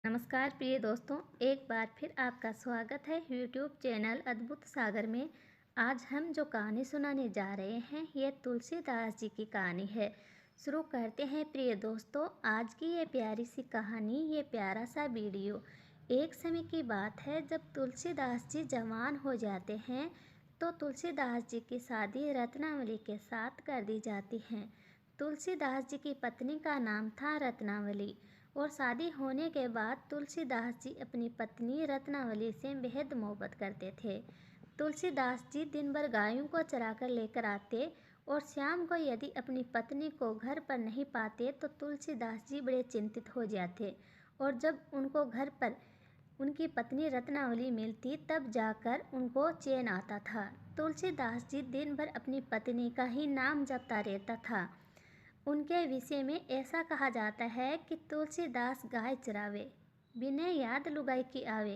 नमस्कार प्रिय दोस्तों, एक बार फिर आपका स्वागत है यूट्यूब चैनल अद्भुत सागर में। आज हम जो कहानी सुनाने जा रहे हैं ये तुलसीदास जी की कहानी है। शुरू करते हैं प्रिय दोस्तों आज की ये प्यारी सी कहानी, ये प्यारा सा वीडियो। एक समय की बात है जब तुलसीदास जी जवान हो जाते हैं तो तुलसीदास जी की शादी रत्नावली के साथ कर दी जाती है। तुलसीदास जी की पत्नी का नाम था रत्नावली और शादी होने के बाद तुलसीदास जी अपनी पत्नी रत्नावली से बेहद मोहब्बत करते थे। तुलसीदास जी दिन भर गायों को चराकर लेकर आते और शाम को यदि अपनी पत्नी को घर पर नहीं पाते तो तुलसीदास जी बड़े चिंतित हो जाते और जब उनको घर पर उनकी पत्नी रत्नावली मिलती तब जाकर उनको चैन आता था। तुलसीदास जी दिन भर अपनी पत्नी का ही नाम जपता रहता था। उनके विषय में ऐसा कहा जाता है कि तुलसीदास गाय चरावे, बिना याद लुगाई की आवे।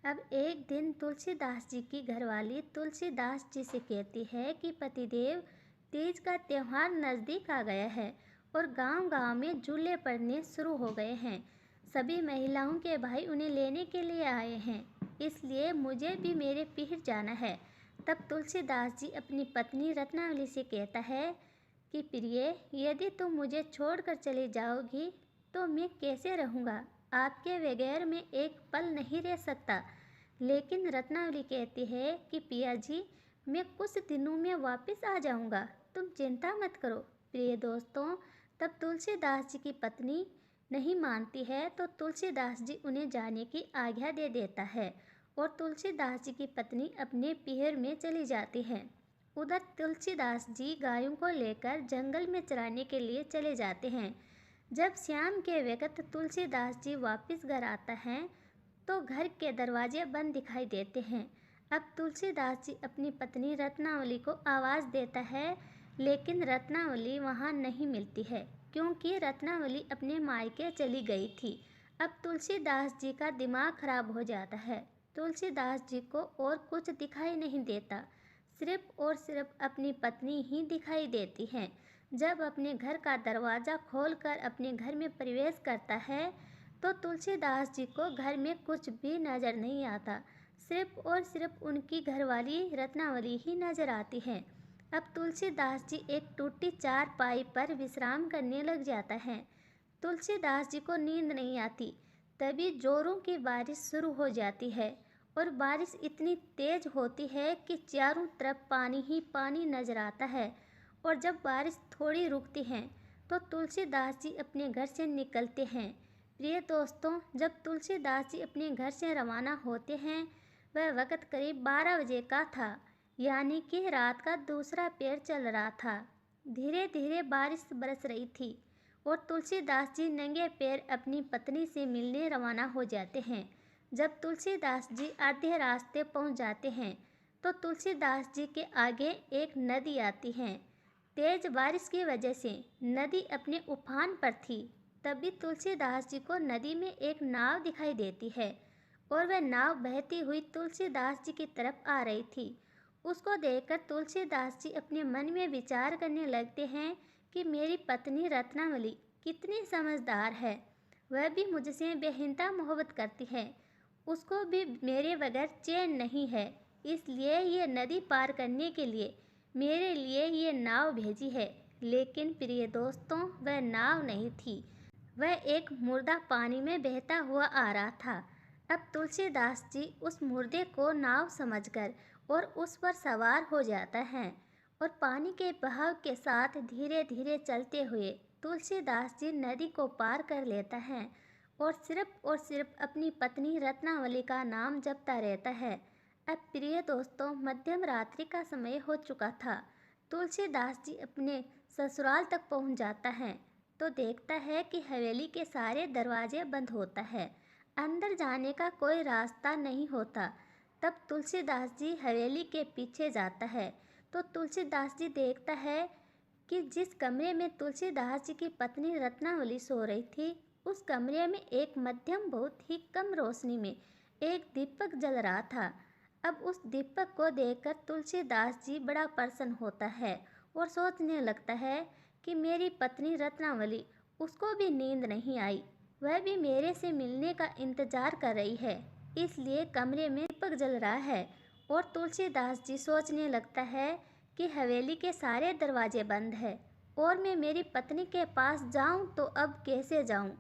अब एक दिन तुलसीदास जी की घरवाली तुलसीदास जी से कहती है कि पतिदेव, तीज का त्यौहार नज़दीक आ गया है और गांव-गांव में झूले पड़ने शुरू हो गए हैं। सभी महिलाओं के भाई उन्हें लेने के लिए आए हैं, इसलिए मुझे भी मेरे पीहर जाना है। तब तुलसीदास जी अपनी पत्नी रत्नावली से कहता है कि प्रिय, यदि तुम मुझे छोड़कर चली जाओगी तो मैं कैसे रहूँगा? आपके बगैर मैं एक पल नहीं रह सकता। लेकिन रत्नावली कहती है कि पिया जी, मैं कुछ दिनों में वापस आ जाऊँगा, तुम चिंता मत करो। प्रिय दोस्तों, तब तुलसीदास जी की पत्नी नहीं मानती है तो तुलसीदास जी उन्हें जाने की आज्ञा दे देता है और तुलसीदास जी की पत्नी अपने पीहर में चली जाती है। उधर तुलसीदास जी गायों को लेकर जंगल में चराने के लिए चले जाते हैं। जब शाम के वक्त तुलसीदास जी वापस घर आता है तो घर के दरवाजे बंद दिखाई देते हैं। अब तुलसीदास जी अपनी पत्नी रत्नावली को आवाज़ देता है, लेकिन रत्नावली वहाँ नहीं मिलती है क्योंकि रत्नावली अपने मायके चली गई थी। अब तुलसीदास जी का दिमाग खराब हो जाता है। तुलसीदास जी को और कुछ दिखाई नहीं देता, सिर्फ और सिर्फ अपनी पत्नी ही दिखाई देती है। जब अपने घर का दरवाज़ा खोलकर अपने घर में प्रवेश करता है तो तुलसीदास जी को घर में कुछ भी नज़र नहीं आता, सिर्फ और सिर्फ उनकी घरवाली रत्नावली ही नज़र आती है। अब तुलसीदास जी एक टूटी चारपाई पर विश्राम करने लग जाता है। तुलसीदास जी को नींद नहीं आती, तभी जोरों की बारिश शुरू हो जाती है और बारिश इतनी तेज होती है कि चारों तरफ पानी ही पानी नजर आता है। और जब बारिश थोड़ी रुकती है तो तुलसीदास जी अपने घर से निकलते हैं। प्रिय दोस्तों, जब तुलसीदास जी अपने घर से रवाना होते हैं वह वक्त करीब 12 बजे का था, यानी कि रात का दूसरा पहर चल रहा था। धीरे धीरे बारिश बरस रही थी और तुलसीदास जी नंगे पैर अपनी पत्नी से मिलने रवाना हो जाते हैं। जब तुलसीदास जी आधे रास्ते पहुंच जाते हैं तो तुलसीदास जी के आगे एक नदी आती है। तेज बारिश की वजह से नदी अपने उफान पर थी। तभी तुलसीदास जी को नदी में एक नाव दिखाई देती है और वह नाव बहती हुई तुलसीदास जी की तरफ आ रही थी। उसको देखकर तुलसीदास जी अपने मन में विचार करने लगते हैं कि मेरी पत्नी रत्नावली कितनी समझदार है, वह भी मुझसे बेहिंता मोहब्बत करती है, उसको भी मेरे बगैर चैन नहीं है, इसलिए ये नदी पार करने के लिए मेरे लिए ये नाव भेजी है। लेकिन प्रिय दोस्तों, वह नाव नहीं थी, वह एक मुर्दा पानी में बहता हुआ आ रहा था। अब तुलसीदास जी उस मुर्दे को नाव समझकर और उस पर सवार हो जाता है और पानी के बहाव के साथ धीरे धीरे चलते हुए तुलसीदास जी नदी को पार कर लेता है और सिर्फ अपनी पत्नी रत्नावली का नाम जपता रहता है। अब प्रिय दोस्तों, मध्यम रात्रि का समय हो चुका था। तुलसीदास जी अपने ससुराल तक पहुंच जाता है तो देखता है कि हवेली के सारे दरवाजे बंद होता है, अंदर जाने का कोई रास्ता नहीं होता। तब तुलसीदास जी हवेली के पीछे जाता है तो तुलसीदास जी देखता है कि जिस कमरे में तुलसीदास जी की पत्नी रत्नावली सो रही थी उस कमरे में एक मध्यम बहुत ही कम रोशनी में एक दीपक जल रहा था। अब उस दीपक को देखकर तुलसीदास जी बड़ा प्रसन्न होता है और सोचने लगता है कि मेरी पत्नी रत्नावली, उसको भी नींद नहीं आई, वह भी मेरे से मिलने का इंतजार कर रही है। इसलिए कमरे में दीपक जल रहा है और तुलसीदास जी सोचने लगता है कि हवेली के सारे दरवाजे बंद है और मैं मेरी पत्नी के पास जाऊं तो अब कैसे जाऊं।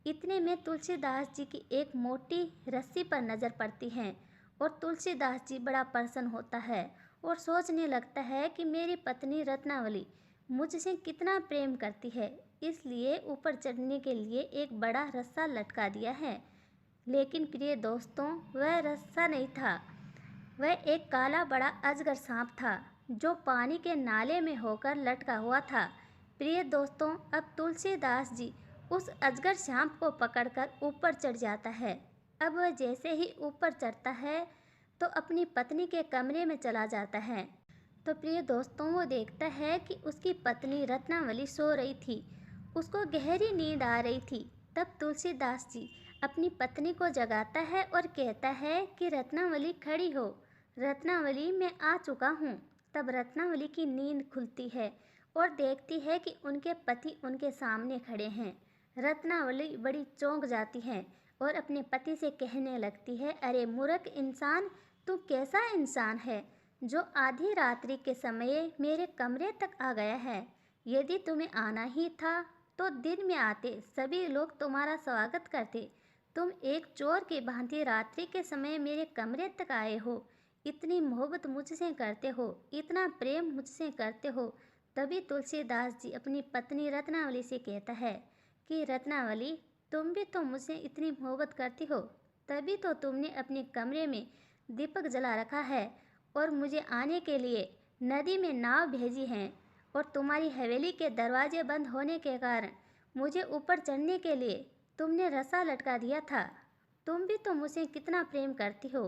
इतने में तुलसीदास जी की एक मोटी रस्सी पर नज़र पड़ती है और तुलसीदास जी बड़ा प्रसन्न होता है और सोचने लगता है कि मेरी पत्नी रत्नावली मुझसे कितना प्रेम करती है, इसलिए ऊपर चढ़ने के लिए एक बड़ा रस्सा लटका दिया है। लेकिन प्रिय दोस्तों, वह रस्सा नहीं था, वह एक काला बड़ा अजगर सांप था जो पानी के नाले में होकर लटका हुआ था। प्रिय दोस्तों, अब तुलसीदास जी उस अजगर सांप को पकड़कर ऊपर चढ़ जाता है। अब वह जैसे ही ऊपर चढ़ता है तो अपनी पत्नी के कमरे में चला जाता है। तो प्रिय दोस्तों, वो देखता है कि उसकी पत्नी रत्नावली सो रही थी, उसको गहरी नींद आ रही थी। तब तुलसीदास जी अपनी पत्नी को जगाता है और कहता है कि रत्नावली खड़ी हो, रत्नावली मैं आ चुका हूँ। तब रत्नावली की नींद खुलती है और देखती है कि उनके पति उनके सामने खड़े हैं। रत्नावली बड़ी चौंक जाती है और अपने पति से कहने लगती है, अरे मूर्ख इंसान, तू कैसा इंसान है जो आधी रात्रि के समय मेरे कमरे तक आ गया है। यदि तुम्हें आना ही था तो दिन में आते, सभी लोग तुम्हारा स्वागत करते। तुम एक चोर की भांति रात्रि के समय मेरे कमरे तक आए हो, इतनी मोहब्बत मुझसे करते हो, इतना प्रेम मुझसे करते हो। तभी तुलसीदास जी अपनी पत्नी रत्नावली से कहता है कि रत्नावली, तुम भी तो मुझसे इतनी मोहब्बत करती हो, तभी तो तुमने अपने कमरे में दीपक जला रखा है और मुझे आने के लिए नदी में नाव भेजी है, और तुम्हारी हवेली के दरवाजे बंद होने के कारण मुझे ऊपर चढ़ने के लिए तुमने रस्सा लटका दिया था। तुम भी तो मुझसे कितना प्रेम करती हो।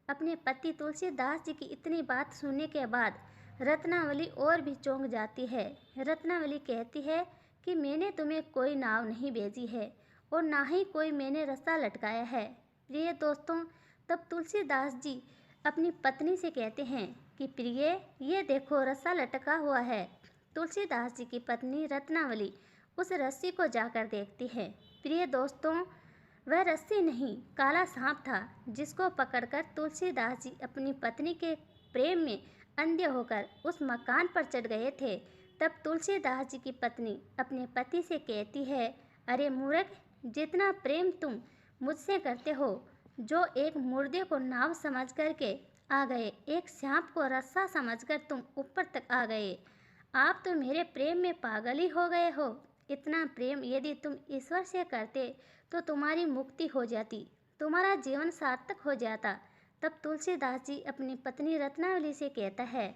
अपने पति तुलसीदास जी की इतनी बात सुनने के बाद रत्नावली और भी चौंक जाती है। रत्नावली कहती है कि मैंने तुम्हें कोई नाव नहीं भेजी है और ना ही कोई मैंने रस्सा लटकाया है। प्रिय दोस्तों, तब तुलसीदास जी अपनी पत्नी से कहते हैं कि प्रिय, ये देखो रस्सा लटका हुआ है। तुलसीदास जी की पत्नी रत्नावली उस रस्सी को जाकर देखती है। प्रिय दोस्तों, वह रस्सी नहीं, काला सांप था जिसको पकड़कर तुलसीदास जी अपनी पत्नी के प्रेम में अंधे होकर उस मकान पर चढ़ गए थे। तब तुलसीदास जी की पत्नी अपने पति से कहती है, अरे मूर्ख, जितना प्रेम तुम मुझसे करते हो, जो एक मुर्दे को नाव समझ करके आ गए, एक सांप को रस्सा समझकर तुम ऊपर तक आ गए। आप तो मेरे प्रेम में पागल ही हो गए हो। इतना प्रेम यदि तुम ईश्वर से करते तो तुम्हारी मुक्ति हो जाती, तुम्हारा जीवन सार्थक हो जाता। तब तुलसीदास जी अपनी पत्नी रत्नावली से कहता है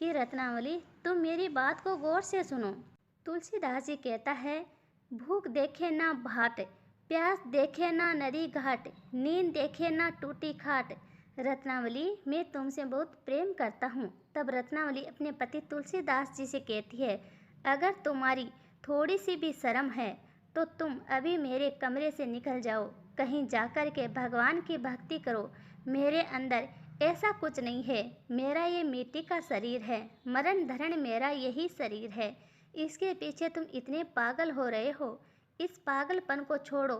कि रत्नावली, तुम मेरी बात को गौर से सुनो। तुलसीदास जी कहता है, भूख देखे ना भाट, प्यास देखे ना नदी घाट, नींद देखे ना टूटी खाट। रत्नावली, मैं तुमसे बहुत प्रेम करता हूँ। तब रत्नावली अपने पति तुलसीदास जी से कहती है, अगर तुम्हारी थोड़ी सी भी शर्म है तो तुम अभी मेरे कमरे से निकल जाओ, कहीं जाकर के भगवान की भक्ति करो। मेरे अंदर ऐसा कुछ नहीं है, मेरा ये मिट्टी का शरीर है, मरण धरण मेरा यही शरीर है। इसके पीछे तुम इतने पागल हो रहे हो। इस पागलपन को छोड़ो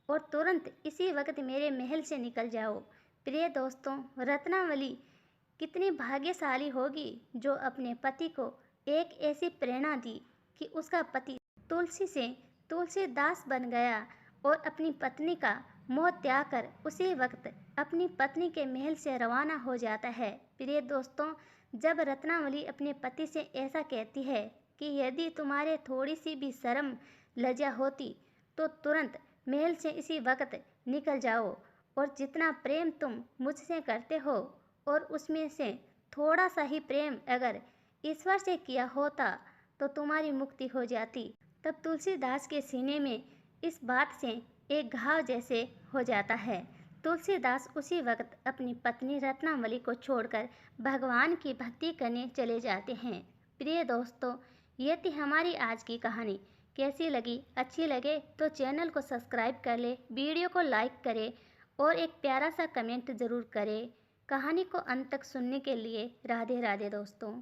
और तुरंत इसी वक्त मेरे महल से निकल जाओ। प्रिय दोस्तों, रत्नावली कितनी भाग्यशाली होगी जो अपने पति को एक ऐसी प्रेरणा दी कि उसका पति तुलसी से तुलसीदास बन गया और अपनी पत्नी का मोह त्याग कर उसी वक्त अपनी पत्नी के महल से रवाना हो जाता है। प्रिय दोस्तों, जब रत्नावली अपने पति से ऐसा कहती है कि यदि तुम्हारे थोड़ी सी भी शर्म लज्जा होती तो तुरंत महल से इसी वक्त निकल जाओ, और जितना प्रेम तुम मुझसे करते हो और उसमें से थोड़ा सा ही प्रेम अगर ईश्वर से किया होता तो तुम्हारी मुक्ति हो जाती। तब तुलसीदास के सीने में इस बात से एक घाव जैसे हो जाता है। तुलसीदास उसी वक्त अपनी पत्नी रत्नावली को छोड़कर भगवान की भक्ति करने चले जाते हैं। प्रिय दोस्तों, ये थी हमारी आज की कहानी। कैसी लगी? अच्छी लगे तो चैनल को सब्सक्राइब कर ले, वीडियो को लाइक करें और एक प्यारा सा कमेंट ज़रूर करें। कहानी को अंत तक सुनने के लिए राधे राधे दोस्तों।